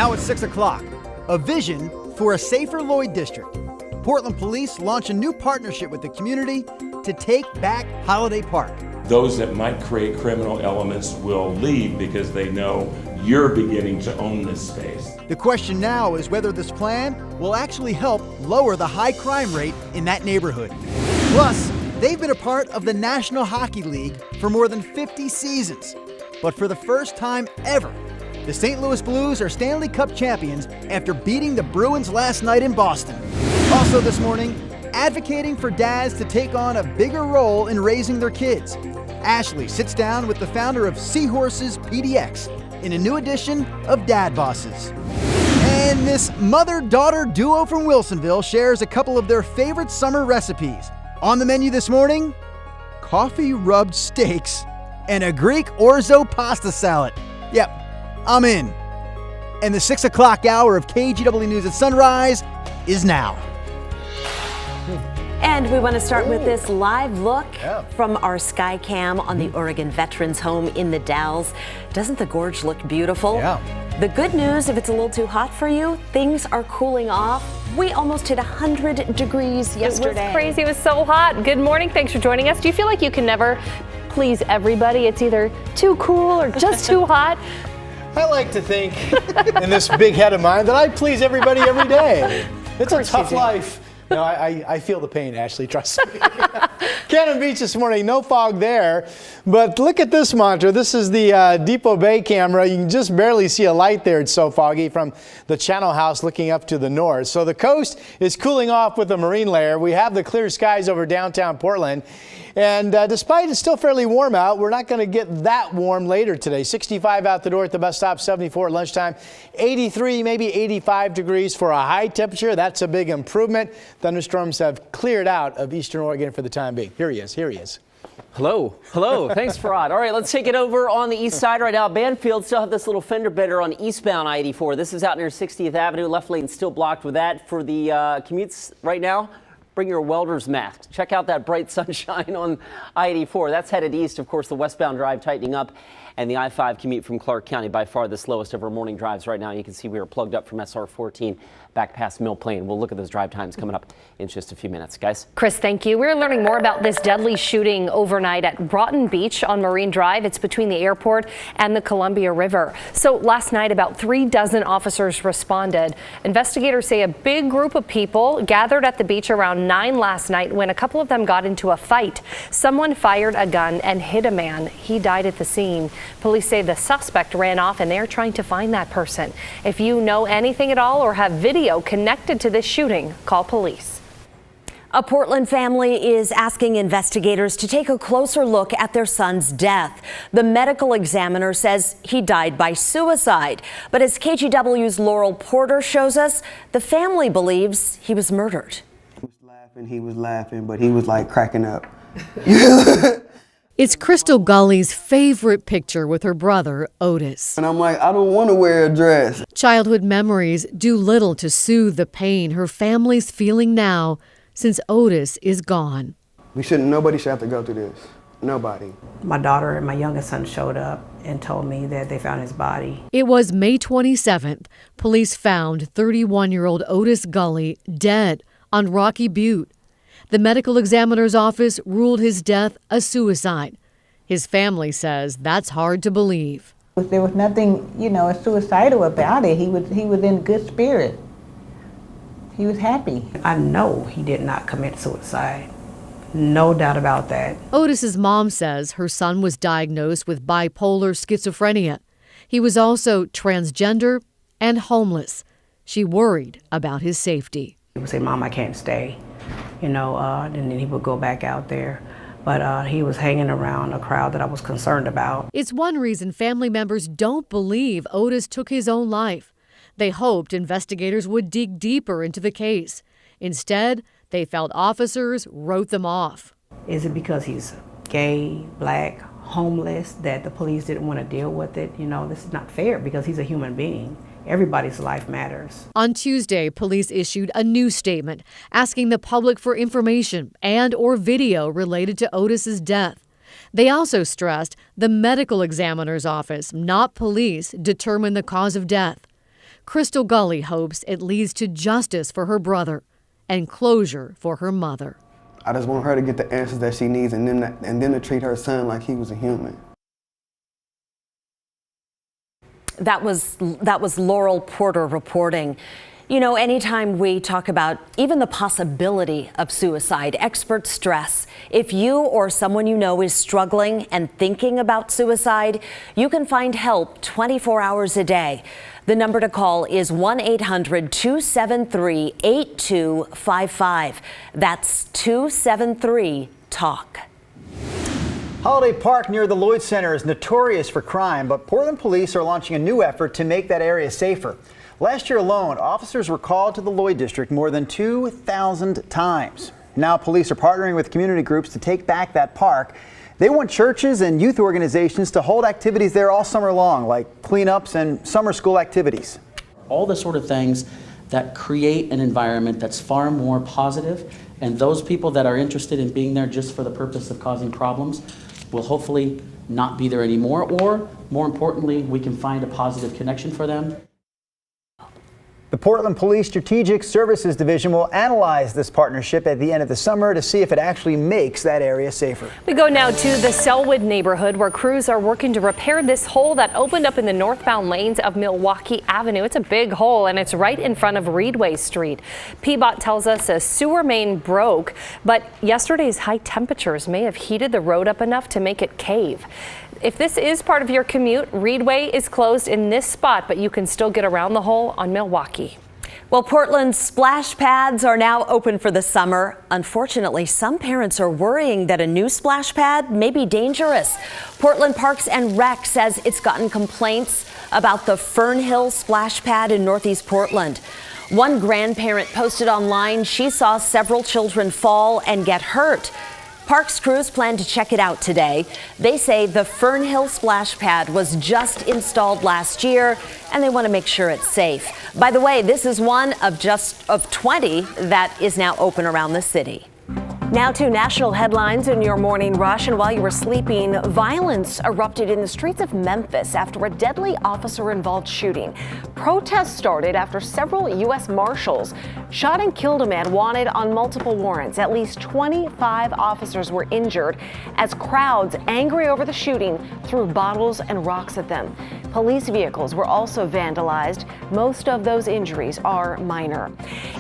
Now it's 6 o'clock. A vision for a safer Lloyd district. Portland Police launch a new partnership with the community to take back Holiday Park. Those that might create criminal elements will leave because they know you're beginning to own this space. The question now is whether this plan will actually help lower the high crime rate in that neighborhood. Plus, they've been a part of the National Hockey League for more than 50 seasons. But for the first time ever, the St. Louis Blues are Stanley Cup champions after beating the Bruins last night in Boston. Also this morning, advocating for dads to take on a bigger role in raising their kids. Ashley sits down with the founder of Seahorses PDX in a new edition of Dad Bosses. And this mother-daughter duo from Wilsonville shares a couple of their favorite summer recipes. On the menu this morning, coffee-rubbed steaks and a Greek orzo pasta salad. Yep, I'm in. And the 6 o'clock hour of KGW News at Sunrise is now. And we want to start with this live look from our sky cam on the Oregon Veterans Home in the Dalles. Doesn't the gorge look beautiful? Yeah. The good news, if it's a little too hot for you, things are cooling off. We almost hit 100 degrees yesterday. It was crazy. It was so hot. Good morning. Thanks for joining us. Do you feel like you can never please everybody? It's either too cool or just too hot. I like to think in this big head of mine that I please everybody every day. It's a tough life. No, I feel the pain, Ashley, trust me. Cannon Beach this morning, no fog there. But look at this monitor. This is the Depot Bay camera. You can just barely see a light there. It's so foggy from the Channel House looking up to the north. So the coast is cooling off with a marine layer. We have the clear skies over downtown Portland. And despite it's still fairly warm out, we're not going to get that warm later today. 65 out the door at the bus stop, 74 at lunchtime, 83, maybe 85 degrees for a high temperature. That's a big improvement. Thunderstorms have cleared out of eastern Oregon for the time being. Here he is. Hello. Thanks, Farad. All right, let's take it over on the east side right now. Banfield still have this little fender bender on eastbound I-84. This is out near 60th Avenue. Left lane still blocked with that. For the commutes right now, bring your welder's mask. Check out that bright sunshine on I-84. That's headed east. Of course, the westbound drive tightening up, and the I-5 commute from Clark County, by far the slowest of our morning drives right now. You can see we are plugged up from SR 14 back past Mill Plain. We'll look at those drive times coming up in just a few minutes, guys. Chris, thank you. We're learning more about this deadly shooting overnight at Broughton Beach on Marine Drive. It's between the airport and the Columbia River. So last night, about 36 officers responded. Investigators say a big group of people gathered at the beach around 9 last night when a couple of them got into a fight. Someone fired a gun and hit a man. He died at the scene. Police say the suspect ran off and they're trying to find that person. If you know anything at all or have video connected to this shooting, call police. A Portland family is asking investigators to take a closer look at their son's death. The medical examiner says he died by suicide. But as KGW's Laurel Porter shows us, the family believes he was murdered. He was laughing, but he was like cracking up. It's Crystal Gully's favorite picture with her brother, Otis. And I'm like, I don't want to wear a dress. Childhood memories do little to soothe the pain her family's feeling now since Otis is gone. Nobody should have to go through this. Nobody. My daughter and my youngest son showed up and told me that they found his body. It was May 27th. Police found 31-year-old Otis Gully dead on Rocky Butte. The medical examiner's office ruled his death a suicide. His family says that's hard to believe. There was nothing, suicidal about it. He was in good spirit. He was happy. I know he did not commit suicide. No doubt about that. Otis's mom says her son was diagnosed with bipolar schizophrenia. He was also transgender and homeless. She worried about his safety. He would say, "Mom, I can't stay." And then he would go back out there. But he was hanging around a crowd that I was concerned about. It's one reason family members don't believe Otis took his own life. They hoped investigators would dig deeper into the case. Instead, they felt officers wrote them off. Is it because he's gay, black, homeless, that the police didn't want to deal with it? This is not fair because he's a human being. Everybody's life matters. On Tuesday, police issued a new statement asking the public for information and or video related to Otis's death. They also stressed the medical examiner's office, not police, determined the cause of death. Crystal Gully hopes it leads to justice for her brother and closure for her mother. I just want her to get the answers that she needs and then to treat her son like he was a human. That was Laurel Porter reporting. You know, anytime we talk about even the possibility of suicide, experts stress if you or someone you know is struggling and thinking about suicide, you can find help 24 hours a day. The number to call is 1-800-273-8255. That's 273-TALK. Holiday Park near the Lloyd Center is notorious for crime, but Portland police are launching a new effort to make that area safer. Last year alone, officers were called to the Lloyd District more than 2,000 times. Now police are partnering with community groups to take back that park. They want churches and youth organizations to hold activities there all summer long, like cleanups and summer school activities. All the sort of things that create an environment that's far more positive, and those people that are interested in being there just for the purpose of causing problems will hopefully not be there anymore, or more importantly, we can find a positive connection for them. The Portland Police Strategic Services Division will analyze this partnership at the end of the summer to see if it actually makes that area safer. We go now to the Selwood neighborhood, where crews are working to repair this hole that opened up in the northbound lanes of Milwaukee Avenue. It's a big hole, and it's right in front of Reedway Street. PBOT tells us a sewer main broke, but yesterday's high temperatures may have heated the road up enough to make it cave. If this is part of your commute, Reedway is closed in this spot, but you can still get around the hole on Milwaukee. Well, Portland's splash pads are now open for the summer. Unfortunately, some parents are worrying that a new splash pad may be dangerous. Portland Parks and Rec says it's gotten complaints about the Fernhill splash pad in Northeast Portland. One grandparent posted online she saw several children fall and get hurt. Parks crews plan to check it out today. They say the Fernhill splash pad was just installed last year, and they want to make sure it's safe. By the way, this is one of 20 that is now open around the city. Now to national headlines in your morning rush, and while you were sleeping, violence erupted in the streets of Memphis after a deadly officer-involved shooting. Protests started after several U.S. Marshals shot and killed a man wanted on multiple warrants. At least 25 officers were injured as crowds, angry over the shooting, threw bottles and rocks at them. Police vehicles were also vandalized. Most of those injuries are minor.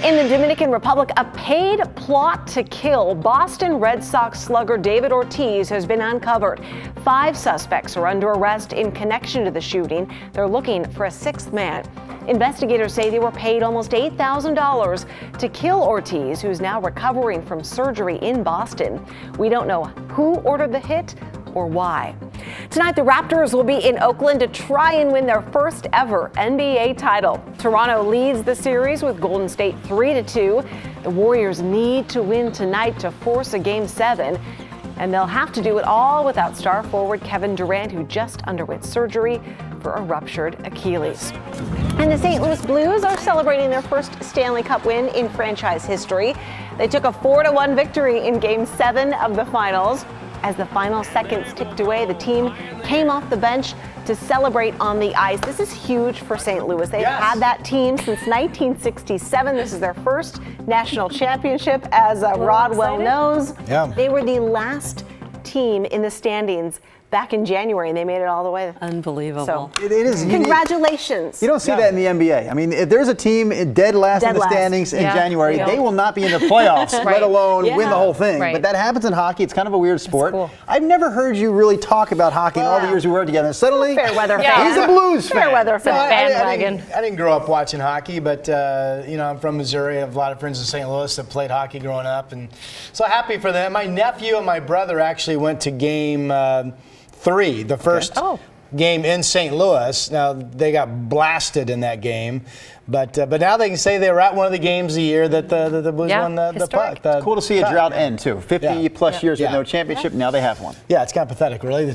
In the Dominican Republic, a paid plot to kill Boston Red Sox slugger David Ortiz has been uncovered. 5 suspects are under arrest in connection to the shooting. They're looking for a 6th man. Investigators say they were paid almost $8,000 to kill Ortiz, who's now recovering from surgery in Boston. We don't know who ordered the hit or why. Tonight, the Raptors will be in Oakland to try and win their first ever NBA title. Toronto leads the series with Golden State 3-2. The Warriors need to win tonight to force a Game 7. And they'll have to do it all without star forward Kevin Durant, who just underwent surgery for a ruptured Achilles. And the St. Louis Blues are celebrating their first Stanley Cup win in franchise history. They took a 4-1 victory in Game 7 of the finals. As the final seconds ticked away, the team came off the bench to celebrate on the ice. This is huge for St. Louis. They've had that team since 1967. This is their first national championship, as Rod well knows. Yeah. They were the last team in the standings back in January, and they made it all the way. Unbelievable. So, it is congratulations. You don't see that in the NBA. I mean, if there's a team dead last in the standings in January, they will not be in the playoffs, let alone win the whole thing. But that happens in hockey. It's kind of a weird sport. Cool. I've never heard you really talk about hockey in all the years we worked together. Suddenly, Fairweather fan. he's a Blues fan. Fairweather fan. Bandwagon. I didn't grow up watching hockey, but I'm from Missouri. I have a lot of friends in St. Louis that played hockey growing up, and so happy for them. My nephew and my brother actually went to Game 3, the first game in St. Louis. Now, they got blasted in that game, but now they can say they were at one of the games a year that the Blues won the puck. It's cool to see a drought end, too. 50-plus years with no championship, now they have one. Yeah, it's kind of pathetic, really.